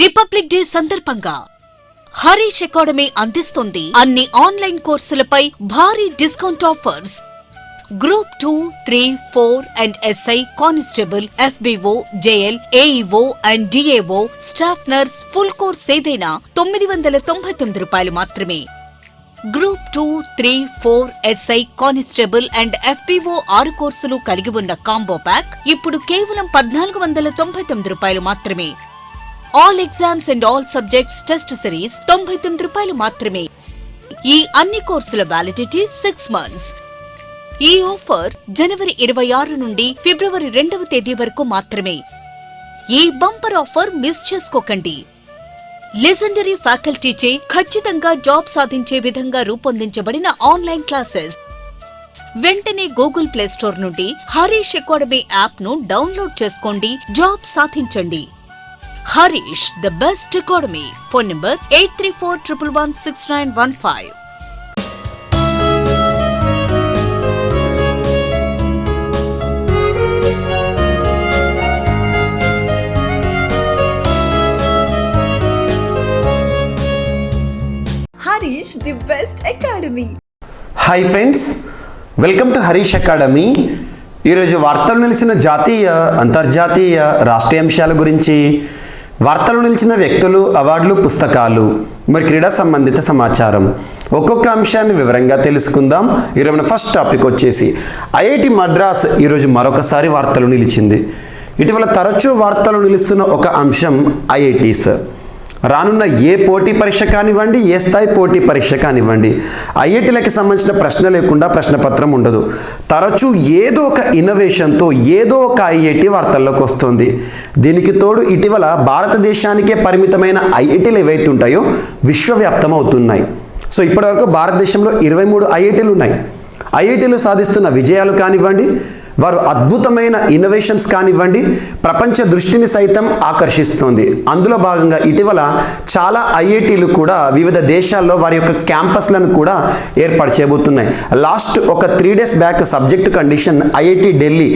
Republic day సందర్భంగా Harish academy అందిస్తుంది అన్ని ఆన్లైన్ కోర్సులపై భారీ discount offers. Group 2, 3, 4 and SI constable, FBO, JL, AEO and DAO, staff nurse full course ఏదైనా ₹999 మాత్రమే. Group 2, 3, 4 SI constable and FBO 6 కోర్సులు కలిగి ఉన్న కాంబో ప్యాక్ ఇప్పుడు కేవలం ₹1499 మాత్రమే. All exams and all subjects test series ₹99 మాత్రమే. ఈ అన్ని కోర్సుల వ్యాలిడిటీ 6 months. ఈ ఆఫర్ జనవరి 26 నుండి ఫిబ్రవరి 2వ తేదీ వరకు మాత్రమే. ఈ బంపర్ ఆఫర్ మిస్ చేసుకోకండి. లెజెండరీ ఫ్యాకల్టీచే ఖచ్చితంగా జాబ్ సాధించే విధంగా రూపొందించబడిన ఆన్లైన్ క్లాసెస్. వెంటనే గూగుల్ ప్లే స్టోర్ నుండి హరీష్ అకాడమీ యాప్ ను డౌన్లోడ్ చేసుకోండి. జాబ్ సాధించండి. Harish, the best academy. Phone number 8341116915. Harish, the best academy. Hi friends, welcome to Harish academy. ఈరోజు వార్తలు నిలిచిన జాతీయ, అంతర్జాతీయ, రాష్ట్రీయ అంశాల గురించి, వార్తలు నిలిచిన వ్యక్తులు, అవార్డులు, పుస్తకాలు, మరి క్రీడా సంబంధిత సమాచారం, ఒక్కొక్క అంశాన్ని వివరంగా తెలుసుకుందాం. ఈరోజు ఫస్ట్ టాపిక్ వచ్చేసి ఐఐటి మద్రాస్ ఈరోజు మరొకసారి వార్తలు నిలిచింది. ఇటీవల తరచూ వార్తలు నిలుస్తున్న ఒక అంశం ఐఐటీస్. రానున్న ఏ పోటీ పరీక్ష కానివ్వండి, ఏ స్థాయి పోటీ పరీక్ష కానివ్వండి, ఐఐటీలకి సంబంధించిన ప్రశ్న లేకుండా ప్రశ్నపత్రం ఉండదు. తరచూ ఏదో ఒక ఇన్నోవేషన్తో ఏదో ఒక ఐఐటి వార్తల్లోకి వస్తుంది. దీనికి తోడు ఇటీవల భారతదేశానికే పరిమితమైన ఐఐటీలు ఏవైతే ఉంటాయో విశ్వవ్యాప్తం అవుతున్నాయి. సో ఇప్పటివరకు భారతదేశంలో 23 ఐఐటీలు ఉన్నాయి. ఐఐటీలు సాధిస్తున్న విజయాలు కానివ్వండి, వారు అద్భుతమైన ఇన్నోవేషన్స్ కానివ్వండి, ప్రపంచ దృష్టిని సైతం ఆకర్షిస్తుంది. అందులో భాగంగా ఇటీవల చాలా ఐఐటీలు కూడా వివిధ దేశాల్లో వారి యొక్క క్యాంపస్లను కూడా ఏర్పాటు చేయబోతున్నాయి. లాస్ట్ ఒక 3 days back subject condition IIT Delhi,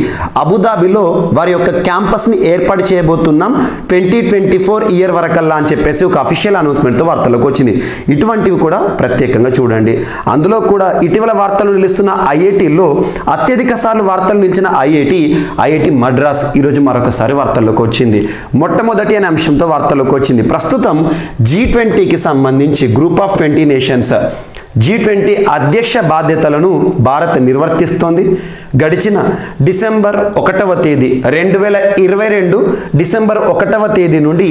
అబుదాబిలో వారి యొక్క క్యాంపస్ని ఏర్పాటు చేయబోతున్నాం 2024 ఇయర్ వరకల్లా అని చెప్పేసి ఒక అఫీషియల్ అనౌన్స్మెంట్తో వార్తలకు వచ్చింది. ఇటువంటివి కూడా ప్రత్యేకంగా చూడండి. అందులో కూడా ఇటీవల వార్తలు నిలుస్తున్న ఐఐటీల్లో అత్యధిక సార్లు వార్తలు నిలిచిన ఐఐటి మద్రాస్ ఈరోజు మరొకసారి వార్తల్లోకి వచ్చింది. మొట్టమొదటి అనే అంశంతో వార్తల్లోకి వచ్చింది. ప్రస్తుతం G20కి సంబంధించి గ్రూప్ ఆఫ్ 20 నేషన్స్ G20 అధ్యక్ష బాధ్యతలను భారత్ నిర్వర్తిస్తోంది. గడిచిన డిసెంబర్ 1వ తేదీ 2022 డిసెంబర్ 1వ తేదీ నుండి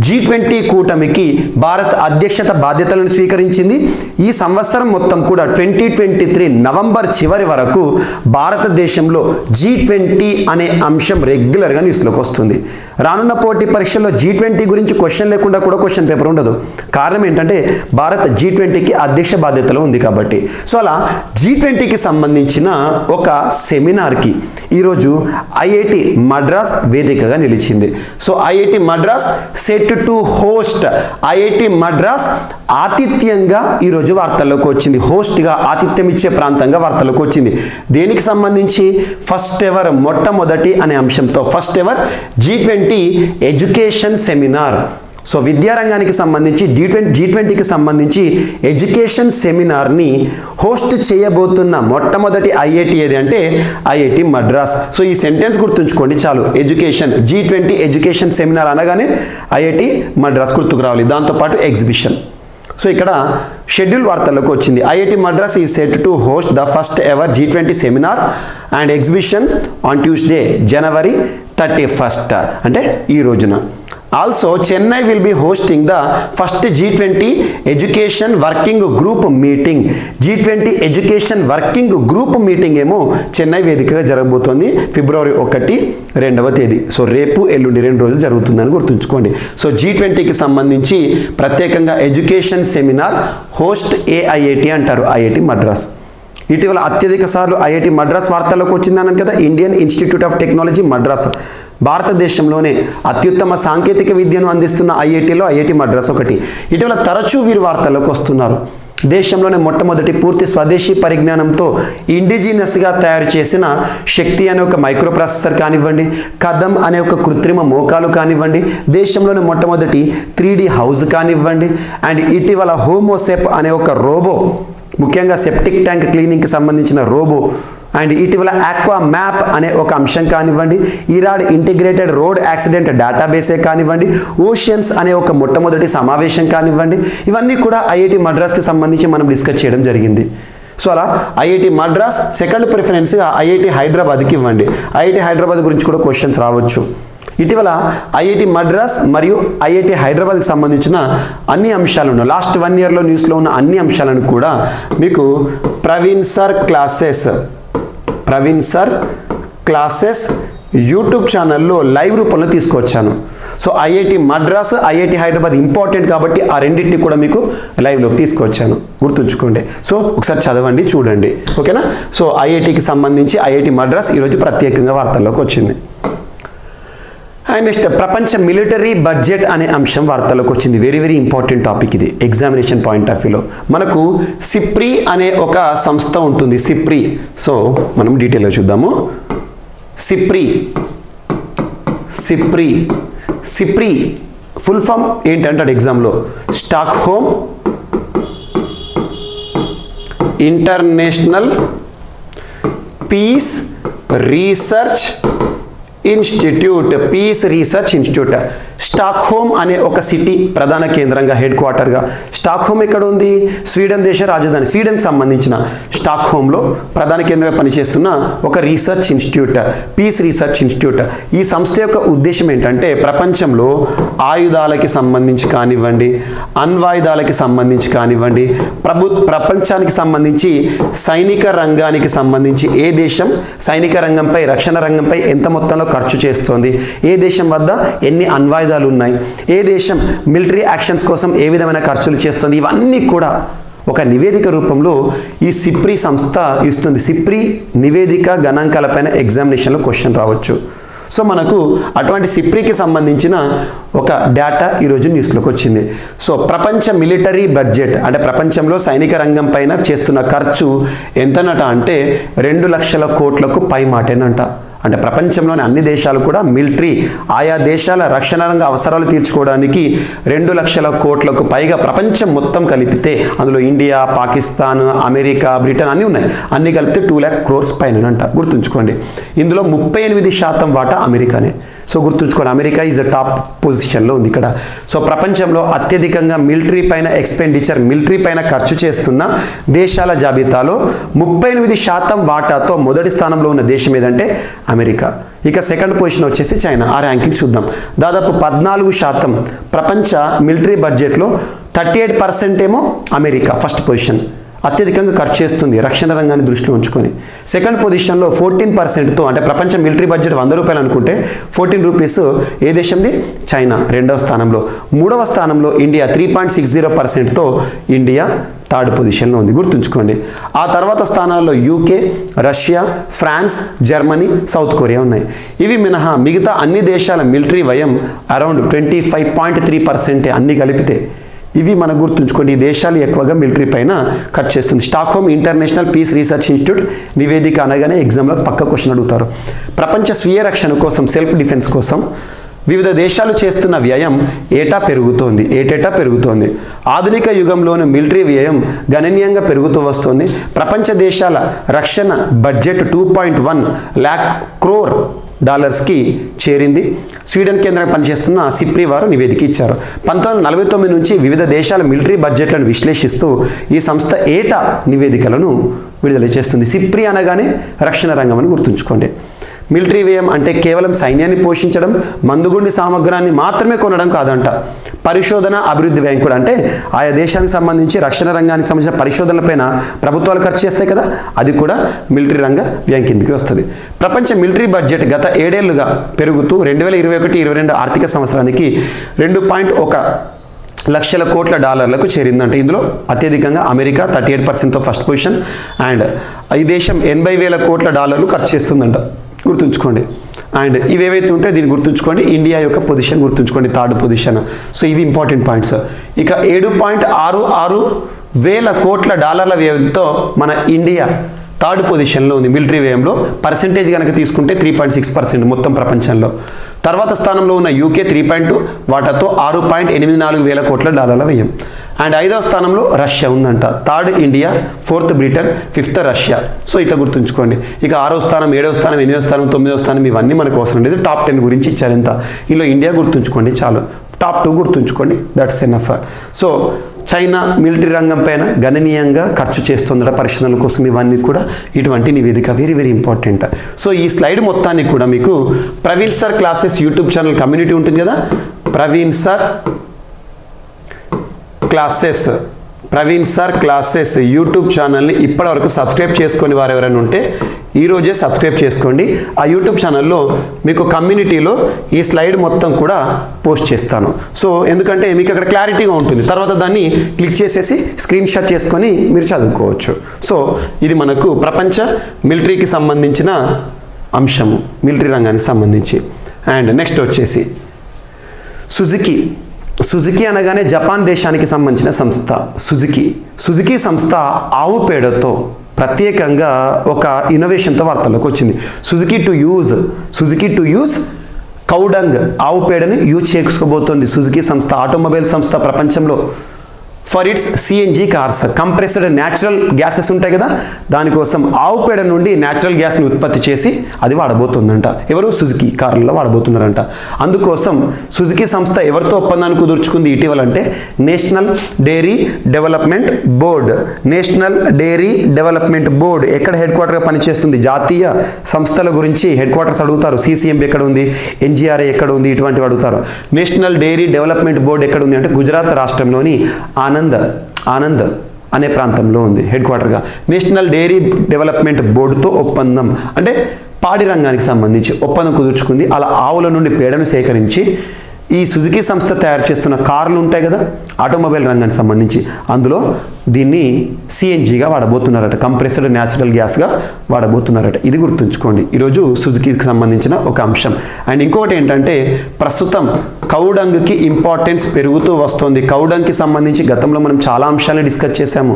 G20 కూటమికి భారత్ అధ్యక్షత బాధ్యతలను స్వీకరించింది. ఈ సంవత్సరం మొత్తం కూడా 2023 నవంబర్ చివరి వరకు భారతదేశంలో G20 అనే అంశం రెగ్యులర్గా న్యూస్లోకి వస్తుంది. రానున్న పోటీ పరీక్షల్లో G20 గురించి క్వశ్చన్ లేకుండా కూడా క్వశ్చన్ పేపర్ ఉండదు. కారణం ఏంటంటే భారత్ G20కి అధ్యక్ష బాధ్యతలో ఉంది కాబట్టి. సో అలా G20కి సంబంధించిన ఒక సెమినార్కి ఈరోజు ఐఐటి మద్రాస్ వేదికగా నిలిచింది. So IIT Madras set to host, IIT Madras ఆతిథ్యంగా ఈరోజు వార్తల్లోకి వచ్చింది. హోస్ట్గా ఆతిథ్యం ఇచ్చే ప్రాంతంగా వార్తల్లోకి వచ్చింది. దేనికి సంబంధించి? ఫస్ట్ ఎవర్, మొట్టమొదటి అనే అంశంతో first ever G20 education seminar. So విద్యారంగానికి సంబంధించి G20కి సంబంధించి ఎడ్యుకేషన్ సెమినార్ని హోస్ట్ చేయబోతున్న మొట్టమొదటి ఐఐటి ఏది అంటే ఐఐటి మద్రాస్. సో ఈ సెంటెన్స్ గుర్తుంచుకోండి చాలు. ఎడ్యుకేషన్, G20 ఎడ్యుకేషన్ సెమినార్ అనగానే ఐఐటి మద్రాస్ గుర్తుకు రావాలి. దాంతోపాటు ఎగ్జిబిషన్. సో ఇక్కడ షెడ్యూల్ వార్తల్లోకి వచ్చింది. ఐఐటి మద్రాస్ ఈ set to host the first ever G20 seminar and exhibition on Tuesday January 31st, అంటే ఈ రోజున. Also, Chennai will be hosting the first G20 Education Working Group meeting. G20 Education Working Group meeting ఏమో చెన్నై వేదికగా జరగబోతోంది ఫిబ్రవరి 1, 2వ తేదీ. So రేపు ఎల్లుండి 2 రోజులు జరుగుతుందని గుర్తుంచుకోండి. సో G20కి సంబంధించి ప్రత్యేకంగా ఎడ్యుకేషన్ సెమినార్ హోస్ట్ ఏఐఐటి అంటారు, ఐఐటి మద్రాస్. ఇటీవల అత్యధిక సార్లు ఐఐటి మద్రాస్ వార్తల్లోకి వచ్చిందన్నాను కదా. Indian institute of technology Madras భారతదేశంలోనే అత్యుత్తమ సాంకేతిక విద్యను అందిస్తున్న ఐఐటిలో ఐఐటి మద్రాస్ ఒకటి. ఇటీవల తరచూ వీరు వార్తల్లోకి వస్తున్నారు. దేశంలోనే మొట్టమొదటి పూర్తి స్వదేశీ పరిజ్ఞానంతో ఇండిజినస్గా తయారు చేసిన శక్తి అనే ఒక మైక్రో ప్రాసెసర్ కానివ్వండి, కదం అనే ఒక కృత్రిమ మోకాలు కానివ్వండి, దేశంలోనే మొట్టమొదటి 3D హౌస్ కానివ్వండి, అండ్ ఇటీవల హోమోసెప్ అనే ఒక రోబో, ముఖ్యంగా సెప్టిక్ ట్యాంక్ క్లీనింగ్కి సంబంధించిన రోబో, అండ్ ఇటీవల ఆక్వా మ్యాప్ అనే ఒక అంశం కానివ్వండి, ఇరాడ్ ఇంటిగ్రేటెడ్ రోడ్ యాక్సిడెంట్ డేటాబేసే కానివ్వండి, ఓషియన్స్ అనే ఒక మొట్టమొదటి సమావేశం కానివ్వండి, ఇవన్నీ కూడా ఐఐటి మద్రాస్కి సంబంధించి మనం డిస్కస్ చేయడం జరిగింది. సో అలా ఐఐటి మద్రాస్ సెకండ్ ప్రిఫరెన్స్గా ఐఐటి హైదరాబాద్కి ఇవ్వండి. ఐఐటి హైదరాబాద్ గురించి కూడా క్వశ్చన్స్ రావచ్చు. ఇటీవల ఐఐటి మద్రాస్ మరియు ఐఐటి హైదరాబాద్కి సంబంధించిన అన్ని అంశాలను, లాస్ట్ 1 ఇయర్లో న్యూస్లో ఉన్న అన్ని అంశాలను కూడా మీకు ప్రవీణ్ సర్ క్లాసెస్ యూట్యూబ్ ఛానల్లో లైవ్ రూపంలో తీసుకొచ్చాను. So IIT Madras, IIT Hyderabad important కాబట్టి ఆ రెండింటిని కూడా మీకు లైవ్లోకి తీసుకొచ్చాను, గుర్తుంచుకోండి. సో ఒకసారి చదవండి, చూడండి, ఓకేనా. సో ఐఐటికి సంబంధించి ఐఐటి మద్రాస్ ఈరోజు ప్రత్యేకంగా వార్తల్లోకి వచ్చింది. అండ్ నెక్స్ట్ ప్రపంచ మిలిటరీ బడ్జెట్ అనే అంశం వార్తల్లోకి వచ్చింది. వెరీ వెరీ ఇంపార్టెంట్ టాపిక్ ఇది ఎగ్జామినేషన్ పాయింట్ ఆఫ్ వ్యూలో. మనకు సిప్రీ అనే ఒక సంస్థ ఉంటుంది, సిప్రీ. సో మనం డీటెయిల్గా చూద్దాము. సిప్రీ ఫుల్ ఫామ్ ఏంటంటాడు ఎగ్జామ్లో, Stockholm international peace research institute. Stockholm అనే ఒక సిటీ ప్రధాన కేంద్రంగా, హెడ్ క్వార్టర్గా. స్టాక్హోమ్ ఎక్కడ ఉంది? స్వీడన్ దేశ రాజధాని. స్వీడన్కి సంబంధించిన స్టాక్హోమ్లో ప్రధాన కేంద్రంగా పనిచేస్తున్న ఒక research institute, peace research institute. ఈ సంస్థ యొక్క ఉద్దేశం ఏంటంటే ప్రపంచంలో ఆయుధాలకి సంబంధించి కానివ్వండి, అణ్వాయుధాలకి సంబంధించి కానివ్వండి, ప్రపంచానికి సంబంధించి సైనిక రంగానికి సంబంధించి ఏ దేశం సైనిక రంగంపై, రక్షణ రంగంపై ఎంత మొత్తంలో ఖర్చు చేస్తోంది, ఏ దేశం వద్ద ఎన్ని అణ్వాయుధాలు ఉన్నాయి, ఏ దేశం మిలిటరీ యాక్షన్స్ కోసం ఏ విధమైన ఖర్చులు చేస్తుంది, ఇవన్నీ కూడా ఒక నివేదిక రూపంలో ఈ సిప్రీ సంస్థ ఇస్తుంది. సిప్రీ నివేదిక గణాంకాలపైన ఎగ్జామినేషన్లో క్వశ్చన్ రావచ్చు. సో మనకు అటువంటి సిప్రీకి సంబంధించిన ఒక డేటా ఈరోజు న్యూస్లోకి వచ్చింది. సో ప్రపంచ మిలిటరీ బడ్జెట్ అంటే ప్రపంచంలో సైనిక రంగం పైన చేస్తున్న ఖర్చు ఎంతనట అంటే 2 లక్షల కోట్లకు పై మాటేనంట. అంటే ప్రపంచంలోని అన్ని దేశాలు కూడా మిలిటరీ, ఆయా దేశాల రక్షణ రంగ అవసరాలు తీర్చుకోవడానికి 2 లక్షల కోట్లకు పైగా ప్రపంచం మొత్తం కలిపితే, అందులో ఇండియా, పాకిస్తాన్, అమెరికా, బ్రిటన్ అన్నీ ఉన్నాయి, అన్నీ కలిపితే 2 lakh crores పైనంట. గుర్తుంచుకోండి. ఇందులో 38% వాటా అమెరికానే. సో గుర్తుంచుకోండి, అమెరికా ఈజ్ టాప్ పొజిషన్లో ఉంది ఇక్కడ. సో ప్రపంచంలో అత్యధికంగా మిలిటరీ పైన ఎక్స్పెండిచర్, మిలిటరీ పైన ఖర్చు చేస్తున్న దేశాల జాబితాలో 38% వాటాతో మొదటి స్థానంలో ఉన్న దేశం ఏదంటే అమెరికా. ఇక సెకండ్ పొజిషన్ వచ్చేసి చైనా. ఆ ర్యాంకింగ్ చూద్దాం. దాదాపు 14% ప్రపంచ మిలిటరీ బడ్జెట్లో 38% ఏమో అమెరికా ఫస్ట్ పొజిషన్, అత్యధికంగా ఖర్చు చేస్తుంది రక్షణ రంగాన్ని దృష్టిలో ఉంచుకొని. సెకండ్ పొజిషన్లో 14%తో, అంటే ప్రపంచ మిలిటరీ బడ్జెట్ 100 రూపాయలు అనుకుంటే 14 రూపీస్ ఏ దేశంది? చైనా రెండవ స్థానంలో. మూడవ స్థానంలో ఇండియా 3.60%తో ఇండియా థర్డ్ పొజిషన్లో ఉంది, గుర్తుంచుకోండి. ఆ తర్వాత స్థానాల్లో UK, Russia, France, Germany, South Korea ఉన్నాయి. ఇవి మినహా మిగతా అన్ని దేశాల మిలిటరీ వ్యయం అరౌండ్ 25.3% అన్ని కలిపితే. ఇవి మనం గుర్తుంచుకోండి, ఈ దేశాలు ఎక్కువగా మిలిటరీ పైన ఖర్చు చేస్తుంది. Stockholm international peace research institute నివేదిక అనగానే ఎగ్జామ్లో పక్క క్వశ్చన్ అడుగుతారు. ప్రపంచ స్వీయ రక్షణ కోసం, సెల్ఫ్ డిఫెన్స్ కోసం వివిధ దేశాలు చేస్తున్న వ్యయం ఏటేటా పెరుగుతోంది. ఆధునిక యుగంలోని మిలిటరీ వ్యయం గణనీయంగా పెరుగుతూ వస్తుంది. ప్రపంచ దేశాల రక్షణ బడ్జెట్ 2.1 lakh crore డాలర్స్కి చేరింది. స్వీడన్ కేంద్రంగా పనిచేస్తున్న సిప్రీ వారు నివేదిక ఇచ్చారు. 1949 నుంచి వివిధ దేశాల మిలిటరీ బడ్జెట్లను విశ్లేషిస్తూ ఈ సంస్థ ఏటా నివేదికలను విడుదల చేస్తుంది. సిప్రీ అనగానే రక్షణ రంగం అని గుర్తుంచుకోండి. మిలిటరీ వ్యయం అంటే కేవలం సైన్యాన్ని పోషించడం, మందుగుండి సామగ్రాన్ని మాత్రమే కొనడం కాదంట. పరిశోధన, అభివృద్ధి వ్యయం కూడా, అంటే ఆయా దేశానికి సంబంధించి రక్షణ రంగానికి సంబంధించిన పరిశోధనలపైన ప్రభుత్వాలు ఖర్చు చేస్తాయి కదా, అది కూడా మిలిటరీ రంగ వ్యయం కిందకి వస్తుంది. ప్రపంచ మిలిటరీ బడ్జెట్ గత 7 ఏళ్లుగా పెరుగుతూ 2021-22 ఆర్థిక సంవత్సరానికి 2.1 లక్షల కోట్ల డాలర్లకు చేరిందంటే ఇందులో అత్యధికంగా అమెరికా 38%తో ఫస్ట్ పొజిషన్, అండ్ ఈ దేశం 80,000 కోట్ల డాలర్లు ఖర్చు చేస్తుందంట, గుర్తుంచుకోండి. అండ్ ఇవేవైతే ఉంటే దీన్ని గుర్తుంచుకోండి. ఇండియా యొక్క పొజిషన్ గుర్తుంచుకోండి, థర్డ్ పొజిషన్. సో ఇవి ఇంపార్టెంట్ పాయింట్స్. ఇక 7.66 వేల కోట్ల డాలర్ల వ్యయంతో మన ఇండియా థర్డ్ పొజిషన్లో ఉంది మిలిటరీ వ్యయంలో. పర్సెంటేజ్ కనుక తీసుకుంటే 3.6% మొత్తం ప్రపంచంలో. తర్వాత స్థానంలో ఉన్న యూకే 3.2 వాటాతో 6.84 వేల కోట్ల డాలర్ల వ్యయం. అండ్ 5వ స్థానంలో రష్యా ఉందంట. Third India, 4th Britain, 5th Russia. So ఇట్లా గుర్తుంచుకోండి. ఇక 6వ స్థానం, 7వ స్థానం, 8వ స్థానం, 9వ స్థానం ఇవన్నీ మనకు అవసరం లేదు. టాప్ 10 గురించి ఇచ్చారు ఎంత. ఇందులో ఇండియా గుర్తుంచుకోండి చాలు. టాప్ 2 గుర్తుంచుకోండి, that's enough. So China military రంగం పైన గణనీయంగా ఖర్చు చేస్తుందట పరిశోధనల కోసం. ఇవన్నీ కూడా ఇటువంటి నివేదిక వెరీ వెరీ ఇంపార్టెంట్. సో ఈ స్లైడ్ మొత్తాన్ని కూడా మీకు Praveen sir classes YouTube channel community ఉంటుంది కదా, ప్రవీణ్ సార్ క్లాసెస్ యూట్యూబ్ ఛానల్ని ఇప్పటివరకు సబ్స్క్రైబ్ చేసుకొని వారు ఎవరైనా ఉంటే ఈరోజే సబ్స్క్రైబ్ చేసుకోండి. ఆ యూట్యూబ్ ఛానల్లో మీకు కమ్యూనిటీలో ఈ స్లైడ్ మొత్తం కూడా పోస్ట్ చేస్తాను. సో ఎందుకంటే మీకు అక్కడ క్లారిటీగా ఉంటుంది. తర్వాత దాన్ని క్లిక్ చేసేసి స్క్రీన్ షాట్ చేసుకొని మీరు చదువుకోవచ్చు. సో ఇది మనకు ప్రపంచ మిలిటరీకి సంబంధించిన అంశము, మిలిటరీ రంగానికి సంబంధించి. అండ్ నెక్స్ట్ వచ్చేసి సుజుకి అనగానే జపాన్ దేశానికి సంబంధించిన సంస్థ సుజుకి సంస్థ ఆవు పేడతో ప్రత్యేకంగా ఒక ఇన్నోవేషన్తో వార్తల్లోకి వచ్చింది. సుజుకి టు యూజ్ కౌడంగ్, ఆవు పేడని యూజ్ చేసుకోబోతోంది సుజుకి సంస్థ. ఆటోమొబైల్ సంస్థ ప్రపంచంలో for it's CNG cars, compressed natural gases ఉంటాయి కదా, దానికోసం ఆవు పేడ నుండి న్యాచురల్ గ్యాస్ని ఉత్పత్తి చేసి అది వాడబోతుందంట. ఎవరు? సుజుకి కార్లలో వాడబోతున్నారంట. అందుకోసం సుజుకి సంస్థ ఎవరితో ఒప్పందాన్ని కుదుర్చుకుంది ఇటీవలంటే నేషనల్ డైరీ డెవలప్మెంట్ బోర్డ్ ఎక్కడ హెడ్ క్వార్టర్గా పనిచేస్తుంది? జాతీయ సంస్థల గురించి హెడ్ క్వార్టర్స్ అడుగుతారు. సిసిఎంబి ఎక్కడ ఉంది, ఎన్జిఆర్ఐ ఎక్కడ ఉంది, ఇటువంటివి అడుగుతారు. నేషనల్ డైరీ డెవలప్మెంట్ బోర్డ్ ఎక్కడ ఉంది అంటే గుజరాత్ రాష్ట్రంలోని ఆనంద్ అనే ప్రాంతంలో ఉంది హెడ్ క్వార్టర్గా. నేషనల్ డైరీ డెవలప్మెంట్ బోర్డుతో ఒప్పందం అంటే పాడి రంగానికి సంబంధించి ఒప్పందం కుదుర్చుకుంది. అలా ఆవుల నుండి పేడను సేకరించి ఈ సుజుకి సంస్థ తయారు చేస్తున్న కార్లు ఉంటాయి కదా, ఆటోమొబైల్ రంగానికి సంబంధించి, అందులో దీన్ని సిఎన్జిగా వాడబోతున్నారట, కంప్రెస్డ్ న్యాచురల్ గ్యాస్గా వాడబోతున్నారట. ఇది గుర్తుంచుకోండి ఈరోజు సుజుకికి సంబంధించిన ఒక అంశం. అండ్ ఇంకొకటి ఏంటంటే ప్రస్తుతం కౌడంగ్కి ఇంపార్టెన్స్ పెరుగుతూ వస్తుంది. కౌడంగ్కి సంబంధించి గతంలో మనం చాలా అంశాలను డిస్కస్ చేశాము.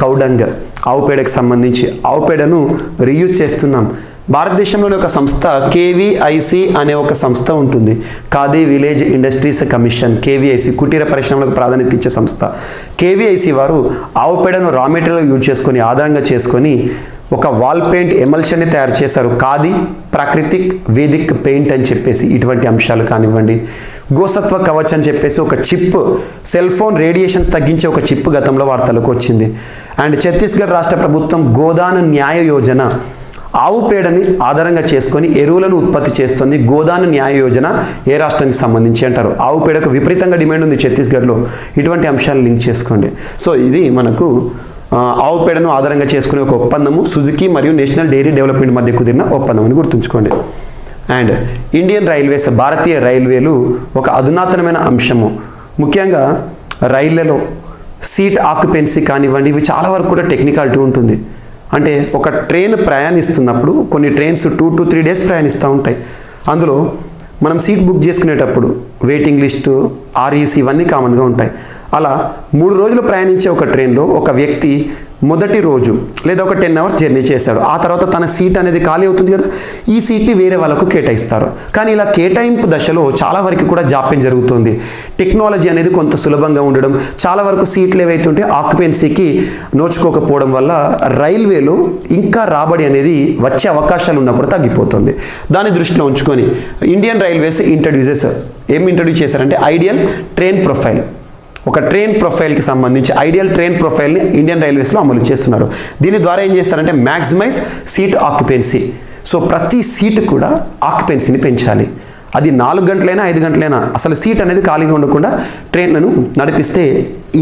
కౌడంగ్ ఆవు పేడకి సంబంధించి, ఆవు పేడను రీయూజ్ చేస్తున్నాం. భారతదేశంలోని ఒక సంస్థ కేవీఐసి అనే ఒక సంస్థ ఉంటుంది. Khadi village industries commission, KVIC కుటీర పరిశ్రమలకు ప్రాధాన్యత ఇచ్చే సంస్థ. కేవీఐసి వారు ఆవు పేడను రా మెటీరియల్ యూజ్ చేసుకొని ఆధారంగా చేసుకొని ఒక వాల్ పెయింట్ ఎమల్షన్ని తయారు చేశారు. ఖాదీ ప్రాకృతిక్ వేదిక్ పెయింట్ అని చెప్పేసి ఇటువంటి అంశాలు కానివ్వండి. గోసత్వ కవచ్ అని చెప్పేసి ఒక చిప్, సెల్ ఫోన్ రేడియేషన్స్ తగ్గించే ఒక చిప్ గతంలో వార్తలకు వచ్చింది. అండ్ ఛత్తీస్గఢ్ రాష్ట్ర ప్రభుత్వం గోదాన న్యాయ యోజన, ఆవు పేడని ఆధారంగా చేసుకొని ఎరువులను ఉత్పత్తి చేస్తుంది. గోదాన న్యాయ యోజన ఏ రాష్ట్రానికి సంబంధించి అంటారు. ఆవు పేడకు విపరీతంగా డిమాండ్ ఉంది ఛత్తీస్గఢ్లో. ఇటువంటి అంశాలను లింక్ చేసుకోండి. సో ఇది మనకు ఆవు పేడను ఆధారంగా చేసుకునే ఒక ఒప్పందము సుజుకి మరియు నేషనల్ డైరీ డెవలప్మెంట్ మధ్య కుదిరిన ఒప్పందం అని గుర్తుంచుకోండి. అండ్ ఇండియన్ రైల్వేస్, భారతీయ రైల్వేలు ఒక అధునాతనమైన అంశము. ముఖ్యంగా రైళ్లలో సీట్ ఆక్యుపెన్సీ కానివ్వండి, ఇవి చాలా వరకు కూడా టెక్నికాలిటీ ఉంటుంది. అంటే ఒక ట్రైన్ ప్రయాణిస్తున్నప్పుడు కొన్ని ట్రైన్స్ 2 to 3 days ప్రయాణిస్తూ ఉంటాయి. అందులో మనం సీట్ బుక్ చేసుకునేటప్పుడు వెయిటింగ్ లిస్టు, ఆర్ఈసీ ఇవన్నీ కామన్గా ఉంటాయి. అలా 3 రోజులు ప్రయాణించే ఒక ట్రైన్లో ఒక వ్యక్తి మొదటి రోజు లేదా ఒక 10 hours జర్నీ చేశాడు. ఆ తర్వాత తన సీట్ అనేది ఖాళీ అవుతుంది కదా, ఈ సీట్ని వేరే వాళ్ళకు కేటాయిస్తారు. కానీ ఇలా కేటాయింపు దశలో చాలా వరకు కూడా జాప్యం జరుగుతుంది. టెక్నాలజీ అనేది కొంత సులభంగా ఉండడం, చాలా వరకు సీట్లు ఏవైతుంటే ఆక్యుపెన్సీకి నోచుకోకపోవడం వల్ల రైల్వేలో ఇంకా రాబడి అనేది వచ్చే అవకాశాలు ఉన్నా కూడా తగ్గిపోతుంది. దాన్ని దృష్టిలో ఉంచుకొని ఇండియన్ రైల్వేస్ ఇంట్రడ్యూస్ చేశారంటే ఐడియల్ ట్రైన్ ప్రొఫైల్. ఒక ట్రైన్ ప్రొఫైల్కి సంబంధించి ఐడియల్ ట్రైన్ ప్రొఫైల్ని ఇండియన్ రైల్వేస్లో అమలు చేస్తున్నారు. దీని ద్వారా ఏం చేస్తారంటే మ్యాక్సిమైజ్ సీట్ ఆక్యుపెన్సీ. సో ప్రతి సీట్ కూడా ఆక్యుపెన్సీని పెంచాలి. అది 4 గంటలైనా 5 గంటలైనా అసలు సీట్ అనేది ఖాళీగా ఉండకుండా ట్రైన్లను నడిపిస్తే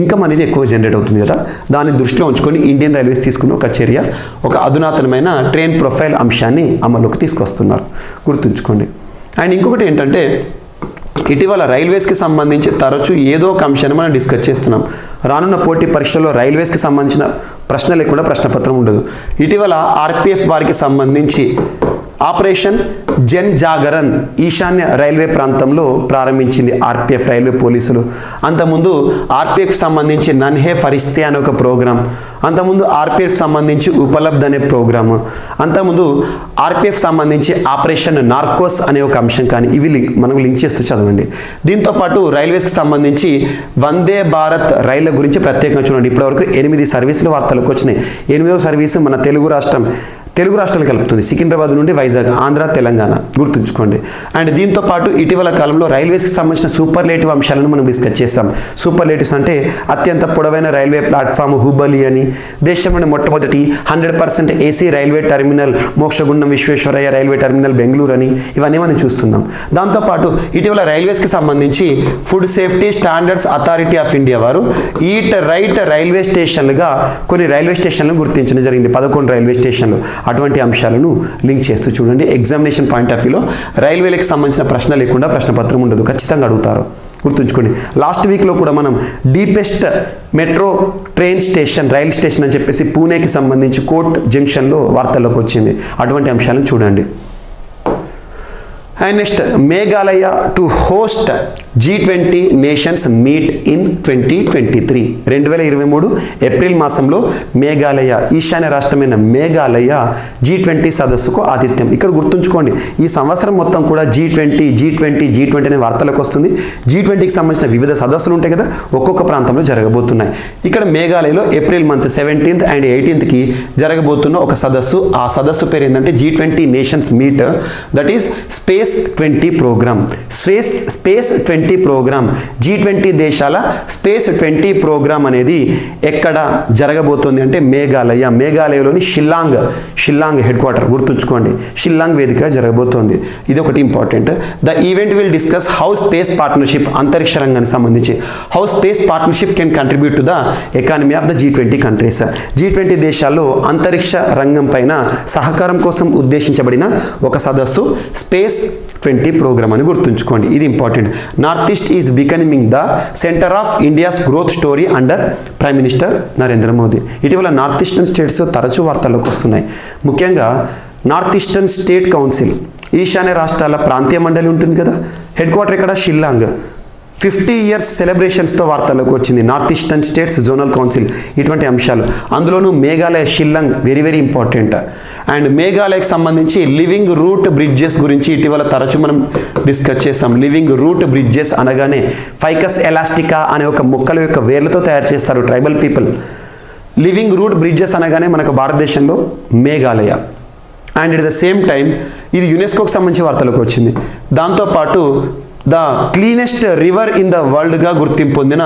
ఇన్కమ్ అనేది ఎక్కువ జనరేట్ అవుతుంది కదా. దాన్ని దృష్టిలో ఉంచుకొని ఇండియన్ రైల్వేస్ తీసుకున్న ఒక చర్య, ఒక అధునాతనమైన ట్రైన్ ప్రొఫైల్ అంశాన్ని అమలులోకి తీసుకొస్తున్నారు, గుర్తుంచుకోండి. అండ్ ఇంకొకటి ఏంటంటే ఇటీవల రైల్వేస్కి సంబంధించి తరచూ ఏదో ఒక అంశాన్ని మనం డిస్కస్ చేస్తున్నాం. రానున్న పోటీ పరీక్షల్లో రైల్వేస్కి సంబంధించిన ప్రశ్న లేకుండా ప్రశ్నపత్రం ఉండదు. ఇటీవల ఆర్పిఎఫ్ వారికి సంబంధించి ఆపరేషన్ జన్ జాగరణ్ ఈశాన్య రైల్వే ప్రాంతంలో ప్రారంభించింది ఆర్పిఎఫ్ రైల్వే పోలీసులు. అంతకుముందు ఆర్పిఎఫ్ సంబంధించి నన్హే ఫరిస్తే అనే ఒక ప్రోగ్రాం, అంతకుముందు ఆర్పిఎఫ్ సంబంధించి ఉపలబ్ధ్ అనే ప్రోగ్రాము, అంతకుముందు ఆర్పిఎఫ్ సంబంధించి ఆపరేషన్ నార్కోస్ అనే ఒక అంశం. కానీ ఇవి మనం లింక్ చేస్తూ చదవండి. దీంతోపాటు రైల్వేస్కి సంబంధించి వందే భారత్ రైళ్ల గురించి ప్రత్యేకంగా చూడండి. ఇప్పటివరకు 8 సర్వీసులు వార్తలకు వచ్చినాయి. 8వ సర్వీసు మన తెలుగు రాష్ట్రాలు కలుపుతుంది. సికింద్రాబాద్ నుండి వైజాగ్, ఆంధ్ర, తెలంగాణ గుర్తుంచుకోండి. అండ్ దీంతో పాటు ఇటీవల కాలంలో రైల్వేస్కి సంబంధించిన సూపర్లేటివ్ అంశాలను మనం డిస్కస్ చేస్తాం. సూపర్లేటివ్స్ అంటే అత్యంత పొడవైన రైల్వే ప్లాట్ఫామ్ హుబలి అని, దేశంలోని మొట్టమొదటి 100% AC railway terminal Mokshagundam Visvesvaraya railway terminal Bengaluru అని, ఇవన్నీ మనం చూస్తున్నాం. దాంతోపాటు ఇటీవల రైల్వేస్కి సంబంధించి food safety standards authority of India వారు ఈట్ రైట్ రైల్వే స్టేషన్లుగా కొన్ని రైల్వే స్టేషన్లను గుర్తించడం జరిగింది. 11 రైల్వే స్టేషన్లు. అటువంటి అంశాలను లింక్ చేస్తూ చూడండి. ఎగ్జామినేషన్ పాయింట్ ఆఫ్ వ్యూలో రైల్వేలకు సంబంధించిన ప్రశ్న లేకుండా ప్రశ్నపత్రం ఉండదు, ఖచ్చితంగా అడుగుతారు, గుర్తుంచుకోండి. లాస్ట్ వీక్లో కూడా మనం deepest metro train station rail station అని చెప్పేసి పూణేకి సంబంధించి కోట్ జంక్షన్లో వార్తల్లోకి వచ్చింది. అటువంటి అంశాలను చూడండి. And next, Meghalaya to host G20 nations meet in 2023. 2023 April మాసంలో మేఘాలయ ఈశాన్య రాష్ట్రమైన మేఘాలయ G20 సదస్సుకు ఆతిథ్యం. ఇక్కడ గుర్తుంచుకోండి, ఈ సంవత్సరం మొత్తం కూడా G20 అనే వార్తలకు వస్తుంది. G20కి సంబంధించిన వివిధ సదస్సులు ఉంటాయి కదా, ఒక్కొక్క ప్రాంతంలో జరగబోతున్నాయి. ఇక్కడ మేఘాలయలో April month 17th and 18th జరగబోతున్న ఒక సదస్సు. ఆ సదస్సు పేరు ఏంటంటే G20 nations meet, that is space 20 programme. Space 20 programme, G20 దేశాల స్పేస్ 20 ప్రోగ్రామ్ అనేది ఎక్కడ జరగబోతుంది అంటే మేఘాలయలోని షిల్లాంగ్ హెడ్ క్వార్టర్, గుర్తుంచుకోండి, షిల్లాంగ్ వేదిక జరగబోతోంది. ఇది ఒకటి important. The event will discuss how space partnership, అంతరిక్ష రంగానికి సంబంధించి how space partnership can contribute to the economy of the G20 countries. G20 దేశాల్లో అంతరిక్ష రంగం పైన సహకారం కోసం ఉద్దేశించబడిన ఒక సదస్సు స్పేస్ 20 ప్రోగ్రామ్ అని గుర్తుంచుకోండి. ఇది important. North east is becoming the centre of India's growth story under prime minister Narendra Modi. ఇటీవల నార్త్ ఈస్టర్న్ స్టేట్స్ తరచూ వార్తల్లోకి వస్తున్నాయి. ముఖ్యంగా నార్త్ ఈస్టర్న్ స్టేట్ కౌన్సిల్, ఈశాన్య రాష్ట్రాల ప్రాంతీయ మండలి ఉంటుంది కదా, హెడ్ క్వార్టర్ ఇక్కడ షిల్లాంగ్. 50 years సెలబ్రేషన్స్తో వార్తల్లోకి వచ్చింది North Eastern States Zonal Council. ఇటువంటి అంశాలు, అందులోనూ Meghalaya Shillong very important. And మేఘాలయకు సంబంధించి లివింగ్ రూట్ బ్రిడ్జెస్ గురించి ఇటీవల తరచూ మనం డిస్కస్ చేస్తాం. లివింగ్ రూట్ బ్రిడ్జెస్ అనగానే ఫైకస్ ఎలాస్టికా అనే ఒక మొక్కల యొక్క వేర్లతో తయారు చేస్తారు tribal people. Living root bridges అనగానే మనకు భారతదేశంలో Meghalaya. And at the same time ఇది యునెస్కోకి సంబంధించి వార్తలకు వచ్చింది. దాంతోపాటు the cleanest river in the వరల్డ్గా గుర్తింపు పొందిన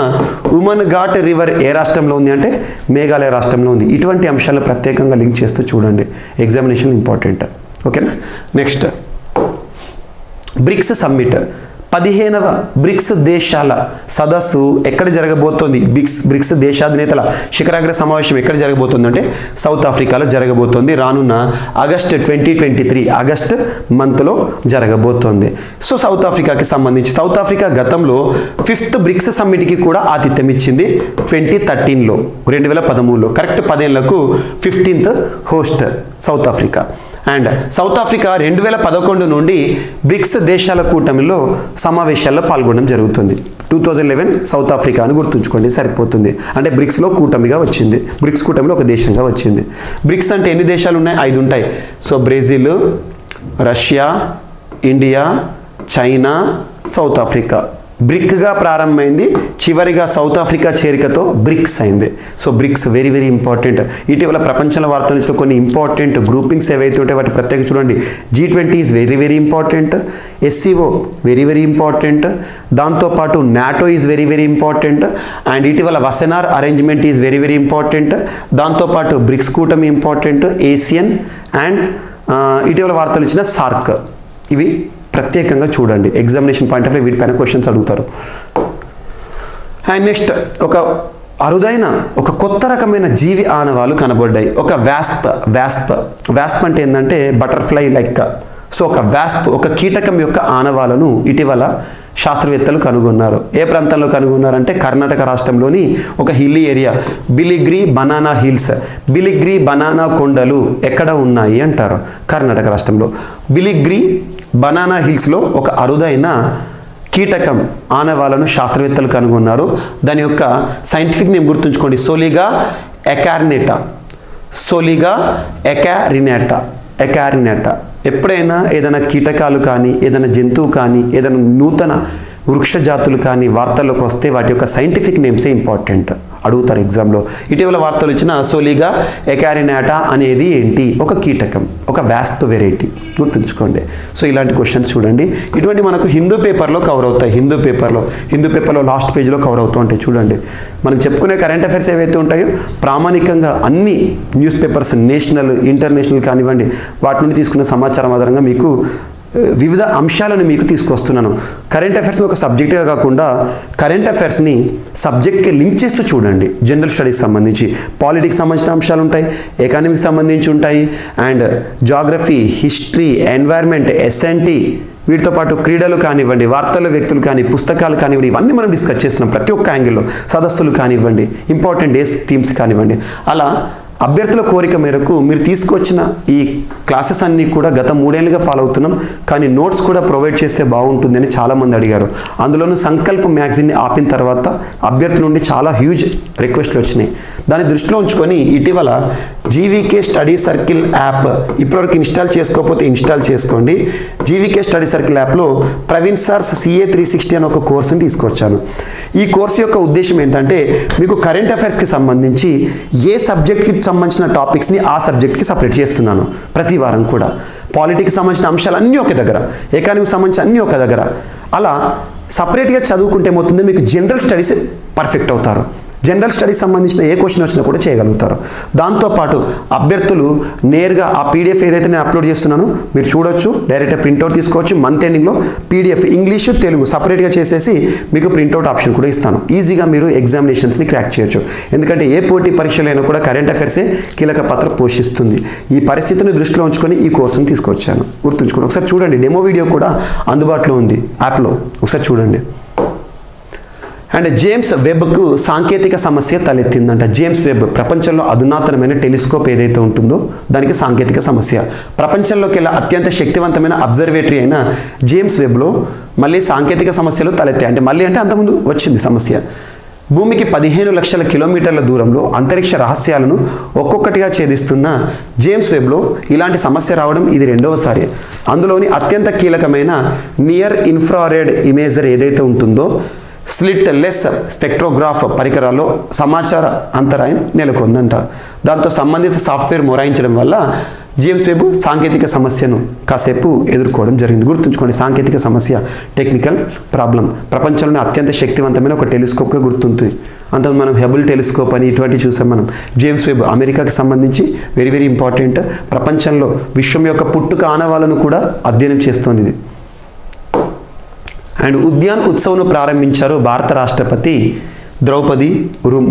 ఉమన్ ఘాట్ రివర్ ఏ రాష్ట్రంలో ఉంది అంటే మేఘాలయ రాష్ట్రంలో ఉంది. ఇటువంటి అంశాలు ప్రత్యేకంగా లింక్ చేస్తూ చూడండి, ఎగ్జామినేషన్ ఇంపార్టెంట్. ఓకేనా. నెక్స్ట్, బ్రిక్స్ సమ్మిట్, 15వ బ్రిక్స్ దేశాల సదస్సు ఎక్కడ జరగబోతోంది? బ్రిక్స్ దేశాధినేతల శిఖరాగ్ర సమావేశం ఎక్కడ జరగబోతుంది అంటే సౌత్ ఆఫ్రికాలో జరగబోతోంది. రానున్న ఆగస్ట్ 2023 ఆగస్ట్ మంత్లో జరగబోతోంది. సో సౌత్ ఆఫ్రికాకి సంబంధించి సౌత్ ఆఫ్రికా గతంలో 5th బ్రిక్స్ సమ్మిట్కి కూడా ఆతిథ్యం ఇచ్చింది 2013లో, 2013లో. కరెక్ట్ 10 ఏళ్లకు 15th host south Africa. And south Africa 2011 నుండి బ్రిక్స్ దేశాల కూటమిలో సమావేశాల్లో పాల్గొనడం జరుగుతుంది. 2011 సౌత్ ఆఫ్రికా అని గుర్తుంచుకోండి, సరిపోతుంది. అంటే బ్రిక్స్లో కూటమిగా వచ్చింది, బ్రిక్స్ కూటమిలో ఒక దేశంగా వచ్చింది. బ్రిక్స్ అంటే ఎన్ని దేశాలు ఉన్నాయి? 5 ఉంటాయి. So Brazil, Russia, India, China, South Africa. బ్రిక్గా ప్రారంభమైంది, చివరిగా సౌత్ ఆఫ్రికా చేరికతో బ్రిక్స్ అయింది. So BRICS very important. ఇటీవల ప్రపంచంలో వార్తలు ఇచ్చిన కొన్ని ఇంపార్టెంట్ గ్రూపింగ్స్ ఏవైతే ఉంటాయో వాటి ప్రత్యేక చూడండి. G20 is very important. SCO very important. దాంతోపాటు NATO is very important. And ఇటీవల Wassenaar arrangement is very important. దాంతోపాటు బ్రిక్స్ కూటమి ఇంపార్టెంట్. ఏసియన్ అండ్ ఇటీవల వార్తలు ఇచ్చిన సార్క్, ఇవి ప్రత్యేకంగా చూడండి. ఎగ్జామినేషన్ పాయింట్ ఆఫ్ వ్యూ వీటిపైన క్వశ్చన్స్ అడుగుతారు. అండ్ నెక్స్ట్, ఒక అరుదైన ఒక కొత్త రకమైన జీవి ఆనవాలు కనబడ్డాయి. ఒక వ్యాస్ప్ అంటే ఏంటంటే బటర్ఫ్లై లైక్. సో ఒక వ్యాస్ప్, ఒక కీటకం యొక్క ఆనవాలను ఇటీవల శాస్త్రవేత్తలు కనుగొన్నారు. ఏ ప్రాంతంలో కనుగొన్నారంటే కర్ణాటక రాష్ట్రంలోని ఒక hilly area Biligiri banana hills. Biligiri banana కొండలు ఎక్కడ ఉన్నాయి అంటారు? కర్ణాటక రాష్ట్రంలో బిలిగ్రీ బనానా హిల్స్లో ఒక అరుదైన కీటకం ఆనవాళ్ళను శాస్త్రవేత్తలు కనుగొన్నారు. దాని యొక్క సైంటిఫిక్ నేమ్ గుర్తుంచుకోండి, సోలిగా ఎకారినేటా. సోలిగా ఎకారినేటా. ఎప్పుడైనా ఏదైనా కీటకాలు కానీ, ఏదైనా జంతువు కానీ, ఏదైనా నూతన వృక్ష జాతులు కానీ వార్తల్లోకి వస్తే వాటి యొక్క సైంటిఫిక్ నేమ్సే ఇంపార్టెంట్, అడుగుతారు ఎగ్జామ్లో. ఇటీవల వార్తలు ఇచ్చిన సోలిగా ఎకారినేటా అనేది ఏంటి? ఒక కీటకం, ఒక వ్యాస్తు వెరైటీ, గుర్తుంచుకోండి. సో ఇలాంటి క్వశ్చన్స్ చూడండి, ఇటువంటి మనకు హిందూ పేపర్లో కవర్ అవుతాయి. హిందూ పేపర్లో లాస్ట్ పేజ్లో కవర్ అవుతూ ఉంటాయి. చూడండి, మనం చెప్పుకునే కరెంట్ అఫైర్స్ ఏవైతే ఉంటాయో ప్రామాణికంగా అన్ని న్యూస్ పేపర్స్, నేషనల్ ఇంటర్నేషనల్ కానివ్వండి, వాటి నుండి తీసుకున్న సమాచారం ఆధారంగా మీకు వివిధ అంశాలను మీకు తీసుకొస్తున్నాను. కరెంట్ అఫైర్స్ని ఒక సబ్జెక్ట్గా కాకుండా కరెంట్ అఫైర్స్ని సబ్జెక్ట్కి లింక్ చేస్తూ చూడండి. జనరల్ స్టడీస్ సంబంధించి, పాలిటిక్స్ సంబంధించిన అంశాలు ఉంటాయి, ఎకానమిక్స్ సంబంధించి ఉంటాయి, and geography, history, environment, S and T, వీటితో పాటు క్రీడలు కానివ్వండి, వార్తలు, వ్యక్తులు కానీ, పుస్తకాలు కానివ్వండి, ఇవన్నీ మనం డిస్కస్ చేస్తున్నాం ప్రతి ఒక్క యాంగిల్లో. సదస్సులు కానివ్వండి, ఇంపార్టెంట్ డేస్ థీమ్స్ కానివ్వండి. అలా అభ్యర్థుల కోరిక మేరకు మీరు తీసుకొచ్చిన ఈ క్లాసెస్ అన్నీ కూడా గత 3 ఏళ్ళుగా ఫాలో అవుతున్నాం, కానీ నోట్స్ కూడా ప్రొవైడ్ చేస్తే బాగుంటుందని చాలామంది అడిగారు. అందులోనూ సంకల్ప మ్యాగజైన్ని ఆపిన తర్వాత అభ్యర్థుల నుండి చాలా హ్యూజ్ రిక్వెస్ట్లు వచ్చినాయి. దాన్ని దృష్టిలో ఉంచుకొని ఇటీవల జీవీకే స్టడీ సర్కిల్ యాప్ ఇప్పటివరకు ఇన్స్టాల్ చేసుకోకపోతే ఇన్స్టాల్ చేసుకోండి. జీవీకే స్టడీ సర్కిల్ యాప్లో ప్రవీణ్ సార్స్ CA 360 అని ఒక కోర్సుని తీసుకొచ్చాను. ఈ కోర్సు యొక్క ఉద్దేశం ఏంటంటే మీకు కరెంట్ అఫైర్స్కి సంబంధించి ఏ సబ్జెక్ట్కి సంబంధించిన టాపిక్స్ని ఆ సబ్జెక్ట్కి సపరేట్ చేస్తున్నాను. ప్రతి వారం కూడా పాలిటిక్స్ సంబంధించిన అంశాలు అన్నీ ఒక దగ్గర, ఎకానమీకి సంబంధించిన అన్నీ ఒక దగ్గర. అలా సపరేట్గా చదువుకుంటే ఏమవుతుంది, మీకు జనరల్ స్టడీస్ పర్ఫెక్ట్ అవుతారు. జనరల్ స్టడీస్ సంబంధించిన ఏ క్వశ్చన్ వచ్చినా కూడా చేయగలుగుతారు. దాంతోపాటు అభ్యర్థులు నేరుగా ఆ PDF ఏదైతే నేను అప్లోడ్ చేస్తున్నానో మీరు చూడొచ్చు, డైరెక్ట్గా ప్రింట్అవుట్ తీసుకోవచ్చు. మంత్ ఎండింగ్లో PDF ఇంగ్లీషు, తెలుగు సపరేట్గా చేసేసి మీకు ప్రింట్అవుట్ ఆప్షన్ కూడా ఇస్తాను. ఈజీగా మీరు ఎగ్జామినేషన్స్ని క్రాక్ చేయొచ్చు. ఎందుకంటే ఏ పోటీ పరీక్షలైనా కూడా కరెంట్ అఫైర్సే కీలక పాత్ర పోషిస్తుంది. ఈ పరిస్థితిని దృష్టిలో ఉంచుకొని ఈ కోర్సును తీసుకొచ్చాను, గుర్తుంచుకోండి. ఒకసారి చూడండి, డెమో వీడియో కూడా అందుబాటులో ఉంది యాప్లో, ఒకసారి చూడండి. అండ్ జేమ్స్ వెబ్కు సాంకేతిక సమస్య తలెత్తిందంట. జేమ్స్ వెబ్ ప్రపంచంలో అధునాతనమైన టెలిస్కోప్ ఏదైతే ఉంటుందో దానికి సాంకేతిక సమస్య. ప్రపంచంలోకి వెళ్ళి అత్యంత శక్తివంతమైన అబ్జర్వేటరీ అయిన జేమ్స్ వెబ్లో మళ్ళీ సాంకేతిక సమస్యలు తలెత్తాయి. అంటే మళ్ళీ అంటే అంతకుముందు వచ్చింది సమస్య. భూమికి 15 లక్షల కిలోమీటర్ల దూరంలో అంతరిక్ష రహస్యాలను ఒక్కొక్కటిగా ఛేదిస్తున్న జేమ్స్ వెబ్లో ఇలాంటి సమస్య రావడం ఇది రెండవసారి. అందులోని అత్యంత కీలకమైన నియర్ ఇన్ఫ్రారెడ్ ఇమేజర్ ఏదైతే ఉంటుందో స్లిట్ లెస్ స్పెక్ట్రోగ్రాఫ్ పరికరాల్లో సమాచార అంతరాయం నెలకొందంట. దాంతో సంబంధిత సాఫ్ట్వేర్ మొరాయించడం వల్ల జేమ్స్ వెబ్ సాంకేతిక సమస్యను కాసేపు ఎదుర్కోవడం జరిగింది. గుర్తుంచుకోండి, సాంకేతిక సమస్య, టెక్నికల్ ప్రాబ్లం. ప్రపంచంలోనే అత్యంత శక్తివంతమైన ఒక టెలిస్కోప్గా గుర్తుంటుంది. అంత మనం హబుల్ టెలిస్కోప్ అని ఇటువంటి చూసాం మనం. జేమ్స్ వెబ్ అమెరికాకి సంబంధించి వెరీ వెరీ ఇంపార్టెంట్. ప్రపంచంలో విశ్వం యొక్క పుట్టుక ఆనవాళ్ళను కూడా అధ్యయనం చేస్తుంది ఇది. అండ్ ఉద్యాన్ ఉత్సవ్ను ప్రారంభించారు భారత రాష్ట్రపతి ద్రౌపది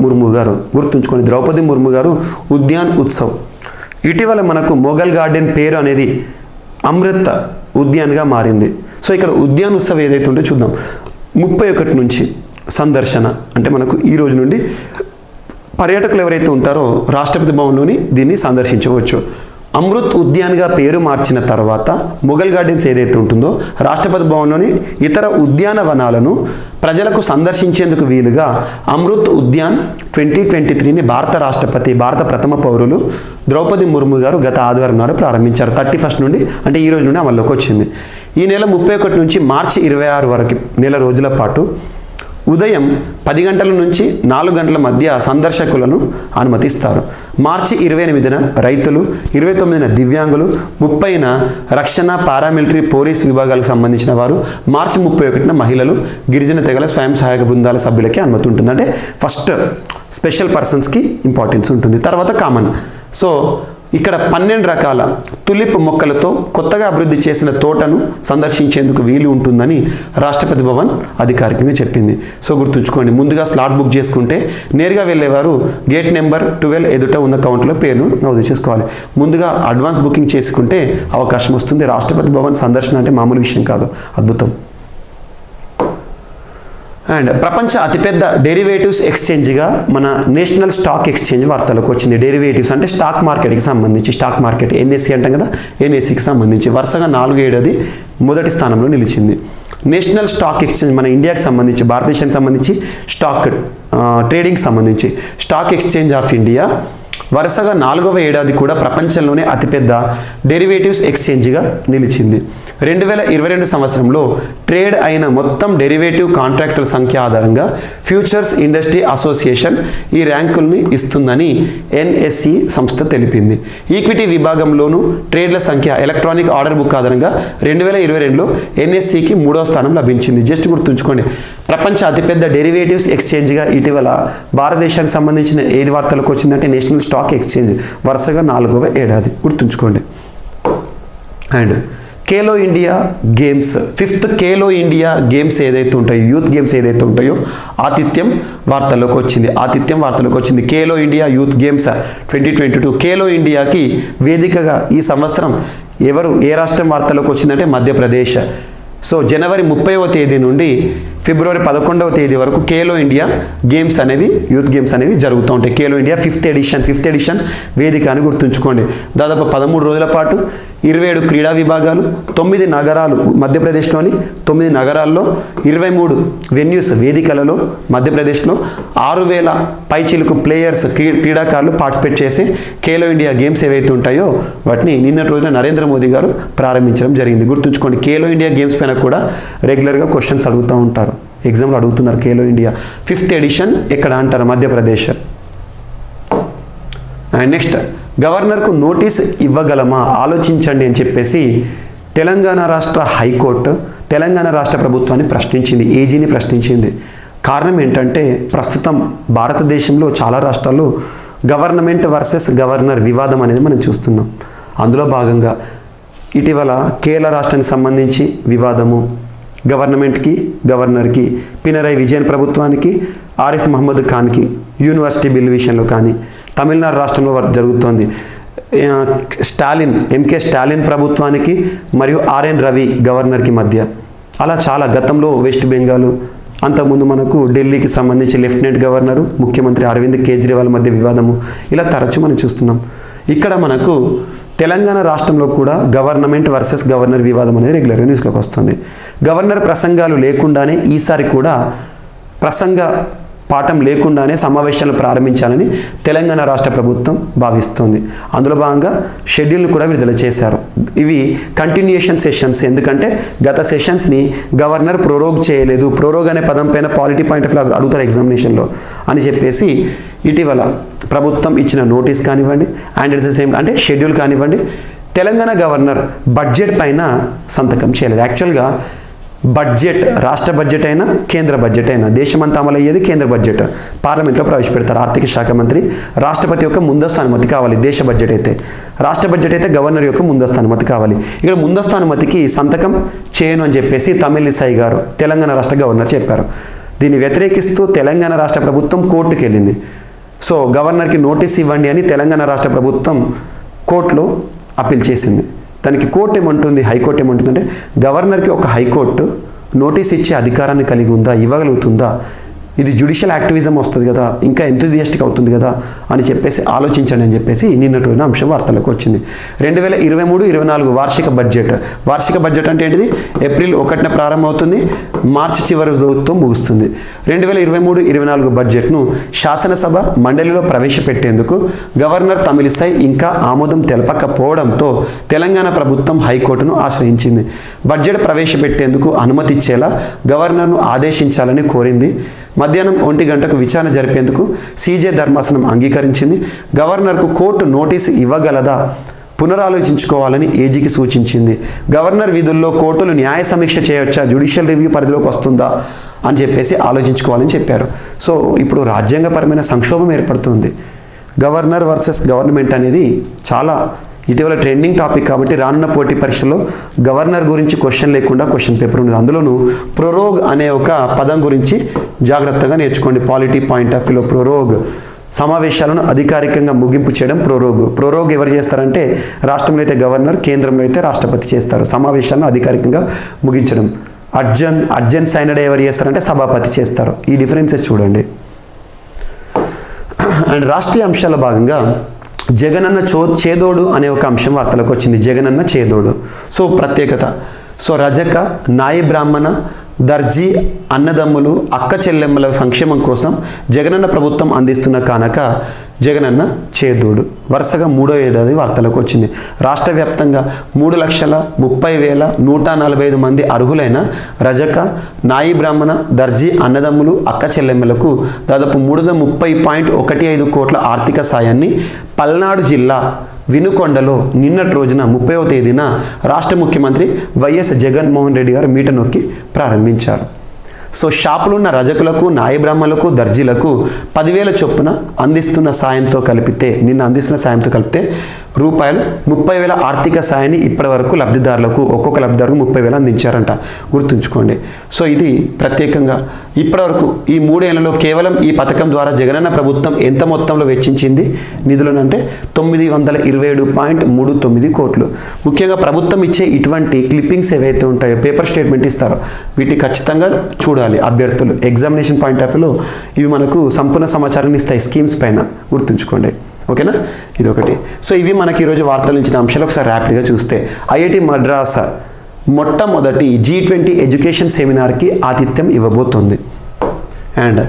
ముర్ము గారు. గుర్తుంచుకోండి, ద్రౌపది ముర్ము గారు ఉద్యాన్ ఉత్సవ్. ఇటీవల మనకు మొఘల్ గార్డెన్ పేరు అనేది అమృత్ ఉద్యాన్గా మారింది. సో ఇక్కడ ఉద్యాన్ ఉత్సవ్ ఏదైతే ఉంటే చూద్దాం. 31 నుంచి సందర్శన అంటే మనకు ఈ రోజు నుండి పర్యాటకులు ఎవరైతే ఉంటారో రాష్ట్రపతి భవన్లోని దీన్ని సందర్శించవచ్చు. అమృత్ ఉద్యాన్గా పేరు మార్చిన తర్వాత మొఘల్ గార్డెన్స్ ఏదైతే ఉంటుందో రాష్ట్రపతి భవన్లోని ఇతర ఉద్యానవనాలను ప్రజలకు సందర్శించేందుకు వీలుగా అమృత్ ఉద్యాన్ 2023ని భారత రాష్ట్రపతి, భారత ప్రథమ పౌరులు ద్రౌపది ముర్ము గారు గత ఆదివారం నాడు ప్రారంభించారు. 31 నుండి అంటే ఈ రోజు నుండి అమల్లోకి వచ్చింది. ఈ నెల 31 నుంచి మార్చి 26 వరకు నెల రోజుల పాటు ఉదయం 10 గంటల నుంచి 4 గంటల మధ్య సందర్శకులను అనుమతిస్తారు. మార్చి 28న రైతులు, 29న దివ్యాంగులు, 30న రక్షణ, పారామిలిటరీ, పోలీస్ విభాగాలకు సంబంధించిన వారు, మార్చి 31న మహిళలు, గిరిజన తెగల స్వయం సహాయక బృందాల సభ్యులకి అనుమతి ఉంటుంది. అంటే ఫస్ట్ స్పెషల్ పర్సన్స్కి ఇంపార్టెన్స్ ఉంటుంది, తర్వాత కామన్. సో ఇక్కడ 12 రకాల తులిప్ మొక్కలతో కొత్తగా అభివృద్ధి చేసిన తోటను సందర్శించేందుకు వీలు ఉంటుందని రాష్ట్రపతి భవన్ అధికారికంగా చెప్పింది. సో గుర్తుంచుకోండి, ముందుగా స్లాట్ బుక్ చేసుకుంటే నేరుగా వెళ్ళేవారు గేట్ నెంబర్ 12 ఎదుట ఉన్న కౌంటర్లో పేరును నమోదు చేసుకోవాలి. ముందుగా అడ్వాన్స్ బుకింగ్ చేసుకుంటే అవకాశం వస్తుంది. రాష్ట్రపతి భవన్ సందర్శన అంటే మామూలు విషయం కాదు, అద్భుతం. అండ్ ప్రపంచ అతిపెద్ద డెరివేటివ్స్ ఎక్స్చేంజ్గా మన నేషనల్ స్టాక్ ఎక్స్చేంజ్ వార్తలకు వచ్చింది. డెరివేటివ్స్ అంటే స్టాక్ మార్కెట్కి సంబంధించి, స్టాక్ మార్కెట్ ఎన్ఎస్సి అంటాం కదా, ఎన్ఎస్సికి సంబంధించి వరుసగా 4-7 అది మొదటి స్థానంలో నిలిచింది. నేషనల్ స్టాక్ ఎక్స్చేంజ్ మన ఇండియాకి సంబంధించి, భారతదేశానికి సంబంధించి స్టాక్ ట్రేడింగ్కి సంబంధించి స్టాక్ ఎక్స్చేంజ్ ఆఫ్ ఇండియా వరుసగా 4వ ఏడాది కూడా ప్రపంచంలోనే అతిపెద్ద డెరివేటివ్స్ ఎక్స్చేంజ్గా నిలిచింది. 2022 సంవత్సరంలో ట్రేడ్ అయిన మొత్తం డెరివేటివ్ కాంట్రాక్టుల సంఖ్య ఆధారంగా ఫ్యూచర్స్ ఇండస్ట్రీ అసోసియేషన్ ఈ ర్యాంకుల్ని ఇస్తుందని ఎన్ఎస్సి సంస్థ తెలిపింది. ఈక్విటీ విభాగంలోనూ ట్రేడ్ల సంఖ్య ఎలక్ట్రానిక్ ఆర్డర్ బుక్ ఆధారంగా 2022లో ఎన్ఎస్సికి 3వ స్థానం లభించింది. జస్ట్ గుర్తుంచుకోండి, ప్రపంచ అతిపెద్ద డెరివేటివ్స్ ఎక్స్చేంజ్గా ఇటీవల భారతదేశానికి సంబంధించిన ఏది వార్తలకు వచ్చిందంటే నేషనల్ స్టాక్ ఎక్స్చేంజ్, వరుసగా 4వ ఏడాది గుర్తుంచుకోండి. And Khelo India games, 5th Khelo India games ఏదైతే ఉంటాయో, యూత్ గేమ్స్ ఏదైతే ఉంటాయో ఆతిథ్యం వార్తల్లోకి వచ్చింది. Khelo India youth games 2022 Khelo ఇండియాకి వేదికగా ఈ సంవత్సరం ఏ రాష్ట్రం వార్తల్లోకి వచ్చిందంటే మధ్యప్రదేశ్. సో జనవరి 30వ తేదీ నుండి ఫిబ్రవరి 11వ తేదీ వరకు ఖేలో ఇండియా గేమ్స్ అనేవి, యూత్ గేమ్స్ అనేవి జరుగుతూ ఉంటాయి. ఖేలో ఇండియా 5th ఎడిషన్ వేదిక అని గుర్తుంచుకోండి. దాదాపు 13 రోజుల పాటు 27 క్రీడా విభాగాలు, 9 నగరాలు, మధ్యప్రదేశ్లోని 9 నగరాల్లో 23 వెన్యూస్ వేదికలలో మధ్యప్రదేశ్లో 6,000 పైచిలుకు ప్లేయర్స్ క్రీడాకారులు పార్టిసిపేట్ చేసి ఖేలో ఇండియా గేమ్స్ ఏవైతే ఉంటాయో వాటిని నిన్నటి రోజున నరేంద్ర మోదీ గారు ప్రారంభించడం జరిగింది. గుర్తుంచుకోండి, ఖేలో ఇండియా గేమ్స్ పైన కూడా రెగ్యులర్గా క్వశ్చన్స్ అడుగుతూ ఉంటారు, ఎగ్జామ్లో అడుగుతున్నారు. ఖేలో ఇండియా 5th ఎడిషన్ ఎక్కడ అంటారు? మధ్యప్రదేశ్. అండ్ నెక్స్ట్, గవర్నర్కు నోటీస్ ఇవ్వగలమా ఆలోచించండి అని చెప్పేసి తెలంగాణ రాష్ట్ర హైకోర్టు తెలంగాణ రాష్ట్ర ప్రభుత్వాన్ని ప్రశ్నించింది, ఏజీని ప్రశ్నించింది. కారణం ఏంటంటే ప్రస్తుతం భారతదేశంలో చాలా రాష్ట్రాల్లో గవర్నమెంట్ వర్సెస్ గవర్నర్ వివాదం అనేది మనం చూస్తున్నాం. అందులో భాగంగా ఇటీవల కేరళ రాష్ట్రానికి సంబంధించి వివాదము, గవర్నర్కి, పినరై విజయన్ ప్రభుత్వానికి, ఆరిఫ్ మహమ్మద్ ఖాన్కి యూనివర్సిటీ బిల్ విషయంలో కానీ, తమిళనాడు రాష్ట్రంలో జరుగుతోంది ఎంకే స్టాలిన్ ప్రభుత్వానికి మరియు ఆర్ఎన్ రవి గవర్నర్కి మధ్య. అలా చాలా గతంలో వెస్ట్ బెంగాల్, అంతకుముందు మనకు ఢిల్లీకి సంబంధించి లెఫ్టినెంట్ గవర్నరు ముఖ్యమంత్రి అరవింద్ కేజ్రీవాల్ మధ్య వివాదము, ఇలా తరచూ మనం చూస్తున్నాం. ఇక్కడ మనకు తెలంగాణ రాష్ట్రంలో కూడా గవర్నమెంట్ వర్సెస్ గవర్నర్ వివాదం అనేది రెగ్యులర్గా న్యూస్లోకి వస్తుంది. గవర్నర్ ప్రసంగాలు లేకుండానే ఈసారి కూడా ప్రసంగ పాఠం లేకుండానే సమావేశాలు ప్రారంభించాలని తెలంగాణ రాష్ట్ర ప్రభుత్వం భావిస్తోంది. అందులో భాగంగా షెడ్యూల్ను కూడా విడుదల చేశారు. ఇవి కంటిన్యూయేషన్ సెషన్స్, ఎందుకంటే గత సెషన్స్ని గవర్నర్ ప్రోరోగ్ చేయలేదు, ప్రోరోగ్ అనే పదం పైన పాలిటీ పాయింట్ ఆఫ్ వ్యూ అడుగుతారు ఎగ్జామినేషన్లో అని చెప్పేసి ఇటీవల ప్రభుత్వం ఇచ్చిన నోటీస్ కానివ్వండి, అండ్ అట్ ద సేమ్ అంటే షెడ్యూల్ కానివ్వండి, తెలంగాణ గవర్నర్ బడ్జెట్ పైన సంతకం చేయలేదు. యాక్చువల్గా బడ్జెట్, రాష్ట్ర బడ్జెట్ అయినా కేంద్ర బడ్జెట్ అయినా దేశమంతా అమలు అయ్యేది కేంద్ర బడ్జెట్, పార్లమెంట్లో ప్రవేశపెడతారు ఆర్థిక శాఖ మంత్రి. రాష్ట్రపతి యొక్క ముందస్తు అనుమతి కావాలి దేశ బడ్జెట్ అయితే, రాష్ట్ర బడ్జెట్ అయితే గవర్నర్ యొక్క ముందస్తు అనుమతి కావాలి. ఇక్కడ ముందస్తు అనుమతికి సంతకం చేయను అని చెప్పేసి తమిళిసై గారు తెలంగాణ రాష్ట్ర గవర్నర్ చెప్పారు. దీన్ని వ్యతిరేకిస్తూ తెలంగాణ రాష్ట్ర ప్రభుత్వం కోర్టుకు వెళ్ళింది. సో గవర్నర్కి నోటీస్ ఇవ్వండి అని తెలంగాణ రాష్ట్ర ప్రభుత్వం కోర్టులో అప్పీల్ చేసింది. దానికి కోర్టు ఏమంటుంది, హైకోర్టు ఏమంటుందంటే గవర్నర్కి ఒక హైకోర్టు నోటీస్ ఇచ్చే అధికారాన్ని కలిగి ఉందా, ఇవ్వగలుగుతుందా, ఇది జ్యుడిషియల్ యాక్టివిజం వస్తుంది కదా, ఇంకా ఎంతూజియాస్టిక్ అవుతుంది కదా అని చెప్పేసి ఆలోచించండి అని చెప్పేసి నిన్నటి రోజున అంశం వార్తలకు వచ్చింది. 2023-24 వార్షిక బడ్జెట్ అంటే ఏంటిది? ఏప్రిల్ 1న ప్రారంభమవుతుంది, మార్చి చివరి రోజుతో ముగుస్తుంది. 2023-24 బడ్జెట్ను శాసనసభ మండలిలో ప్రవేశపెట్టేందుకు గవర్నర్ తమిళిసై ఇంకా ఆమోదం తెలపకపోవడంతో తెలంగాణ ప్రభుత్వం హైకోర్టును ఆశ్రయించింది. బడ్జెట్ ప్రవేశపెట్టేందుకు అనుమతి ఇచ్చేలా గవర్నర్ను ఆదేశించాలని కోరింది. మధ్యాహ్నం 1 గంటకు విచారణ జరిపేందుకు సీజే ధర్మాసనం అంగీకరించింది. గవర్నర్కు కోర్టు నోటీసు ఇవ్వగలదా పునరాలోచించుకోవాలని ఏజీకి సూచించింది. గవర్నర్ విధుల్లో కోర్టులు న్యాయ సమీక్ష చేయవచ్చా, జ్యుడిషియల్ రివ్యూ పరిధిలోకి వస్తుందా అని చెప్పేసి ఆలోచించుకోవాలని చెప్పారు. సో ఇప్పుడు రాజ్యాంగపరమైన సంక్షోభం ఏర్పడుతుంది. గవర్నర్ వర్సెస్ గవర్నమెంట్ అనేది చాలా ఇటీవల ట్రెండింగ్ టాపిక్ కాబట్టి రానున్న పోటీ పరీక్షలో గవర్నర్ గురించి క్వశ్చన్ లేకుండా క్వశ్చన్ పేపర్ ఉండదు. అందులోనూ ప్రోరోగ్ అనే ఒక పదం గురించి జాగ్రత్తగా నేర్చుకోండి. పాలిటీ పాయింట్ ఆఫ్ వ్యూలో ప్రోరోగ్ సమావేశాలను అధికారికంగా ముగింపు చేయడం ప్రోరోగ్ ఎవరు చేస్తారంటే రాష్ట్రంలో అయితే గవర్నర్, కేంద్రంలో అయితే రాష్ట్రపతి చేస్తారు. సమావేశాలను అధికారికంగా ముగించడం. అర్జన్ సైనడ్ ఎవరు చేస్తారంటే సభాపతి చేస్తారు. ఈ డిఫరెన్సెస్ చూడండి. అండ్ రాష్ట్రీయ అంశాల భాగంగా జగనన్న చేదోడు అనే ఒక అంశం వార్తలకు వచ్చింది. జగనన్న చేదోడు. సో ప్రత్యేకత. సో రజక, నాయి బ్రాహ్మణ, దర్జీ అన్నదమ్ములు, అక్క చెల్లెమ్మల సంక్షేమం కోసం జగనన్న ప్రభుత్వం అందిస్తున్న కానక జగనన్న చేదోడు వరుసగా 3వ ఏడాది వార్తలకు వచ్చింది. రాష్ట్ర వ్యాప్తంగా 3,30,145 మంది అర్హులైన రజక, నాయి బ్రాహ్మణ, దర్జీ అన్నదమ్ములు, అక్క చెల్లెమ్మలకు దాదాపు 330.15 కోట్ల ఆర్థిక సాయాన్ని పల్నాడు జిల్లా వినుకొండలో నిన్నటి రోజున 30వ తేదీన రాష్ట్ర ముఖ్యమంత్రి వైఎస్ జగన్మోహన్ రెడ్డి గారు మీట నొక్కి ప్రారంభించారు. సో షాపులున్న రజకులకు, నాయ బ్రాహ్మణులకు, దర్జీలకు 10,000 చొప్పున అందిస్తున్న సాయంతో కలిపితే రూపాయలు 30,000 ఆర్థిక సాయాన్ని ఇప్పటి వరకు లబ్ధిదారులకు ఒక్కొక్క లబ్ధిదారులకు 30,000 అందించారంట. గుర్తుంచుకోండి. సో ఇది ప్రత్యేకంగా ఇప్పటివరకు ఈ 3 ఏళ్లలో కేవలం ఈ పథకం ద్వారా జగనన్న ప్రభుత్వం ఎంత మొత్తంలో వెచ్చించింది నిధులనంటే 927.39 కోట్లు. ముఖ్యంగా ప్రభుత్వం ఇచ్చే ఇటువంటి క్లిప్పింగ్స్ ఏవైతే ఉంటాయో, పేపర్ స్టేట్మెంట్ ఇస్తారో వీటిని ఖచ్చితంగా చూడాలి అభ్యర్థులు. ఎగ్జామినేషన్ పాయింట్ ఆఫ్ వ్యూలో ఇవి మనకు సంపూర్ణ సమాచారాన్ని ఇస్తాయి స్కీమ్స్ పైన. గుర్తుంచుకోండి. ఓకేనా? ఇది ఒకటి. సో ఇవి మనకి ఈరోజు వార్తలు ఇచ్చిన అంశాలు ఒకసారి ర్యాపిడ్గా చూస్తే, ఐఐటి మద్రాస్ మొట్టమొదటి G20 ఎడ్యుకేషన్ సెమినార్కి ఆతిథ్యం ఇవ్వబోతోంది. అండ్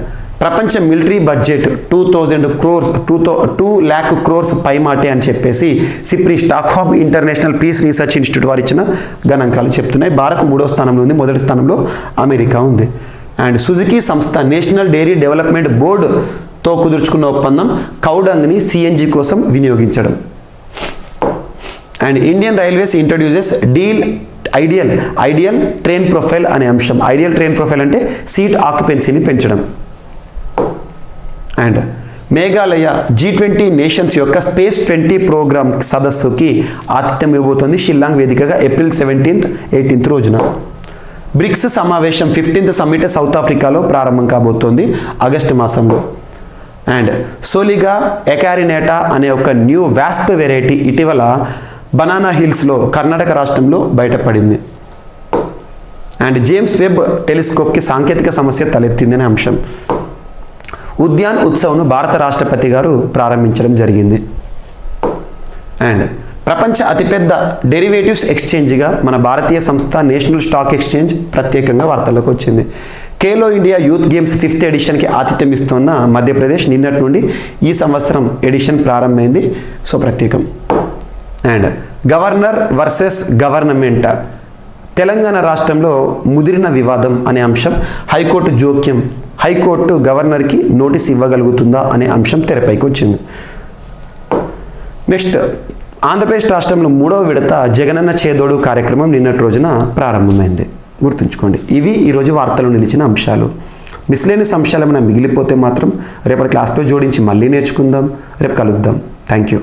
ప్రపంచ మిలిటరీ బడ్జెట్ 2 lakh crores పైమాటే అని చెప్పేసి SIPRI Stockholm international peace research institute వారు ఇచ్చిన గణాంకాలు చెప్తున్నాయి. భారత్ 3వ స్థానంలో ఉంది, మొదటి స్థానంలో అమెరికా ఉంది. అండ్ సుజుకి సంస్థ నేషనల్ డైరీ డెవలప్మెంట్ బోర్డుతో కుదుర్చుకున్న ఒప్పందం కౌడంగ్ని సిఎన్జి కోసం వినియోగించడం. And Indian railways introduces ideal train profile అనే అంశం. ఐడియల్ ట్రైన్ ప్రొఫైల్ అంటే సీట్ ఆక్యుపెన్సీని పెంచడం. అండ్ మేఘాలయ G20 నేషన్స్ యొక్క స్పేస్ 20 ప్రోగ్రామ్ సదస్సుకి ఆతిథ్యం ఇవ్వబోతోంది షిల్లాంగ్ వేదికగా ఏప్రిల్ 17th, 18th రోజున. బ్రిక్స్ సమావేశం 15th సమ్మిట్ సౌత్ ఆఫ్రికాలో ప్రారంభం కాబోతోంది ఆగస్టు మాసంలో. అండ్ సోలిగా ఎకారినేటా అనే ఒక న్యూ వాస్ప్ వెరైటీ ఇటీవల బనానా హిల్స్లో కర్ణాటక రాష్ట్రంలో బయటపడింది. అండ్ జేమ్స్ వెబ్ టెలిస్కోప్కి సాంకేతిక సమస్య తలెత్తిందనే అంశం. ఉద్యాన్ ఉత్సవ్ను భారత రాష్ట్రపతి గారు ప్రారంభించడం జరిగింది. అండ్ ప్రపంచ అతిపెద్ద డెరివేటివ్స్ ఎక్స్చేంజ్గా మన భారతీయ సంస్థ నేషనల్ స్టాక్ ఎక్స్చేంజ్ ప్రత్యేకంగా వార్తల్లోకి వచ్చింది. Khelo India youth games 5th ఎడిషన్కి ఆతిథ్యం ఇస్తున్న మధ్యప్రదేశ్ నిన్నటి నుండి ఈ సంవత్సరం ఎడిషన్ ప్రారంభమైంది. సో ప్రత్యేకం. And governor versus government, Telangana రాష్ట్రంలో ముదిరిన వివాదం అనే అంశం. హైకోర్టు జోక్యం, హైకోర్టు గవర్నర్కి నోటీస్ ఇవ్వగలుగుతుందా అనే అంశం తెరపైకి వచ్చింది. నెక్స్ట్, ఆంధ్రప్రదేశ్ రాష్ట్రంలో 3వ విడత జగనన్న చేదోడు కార్యక్రమం నిన్నటి రోజున ప్రారంభమైంది. గుర్తుంచుకోండి. ఇవి ఈరోజు వార్తలు నిలిచిన అంశాలు. మిస్లేనియస్ అంశాలు ఏమైనా మిగిలిపోతే మాత్రం రేపటి క్లాస్లో జోడించి మళ్ళీ నేర్చుకుందాం. రేపు కలుద్దాం. Thank you.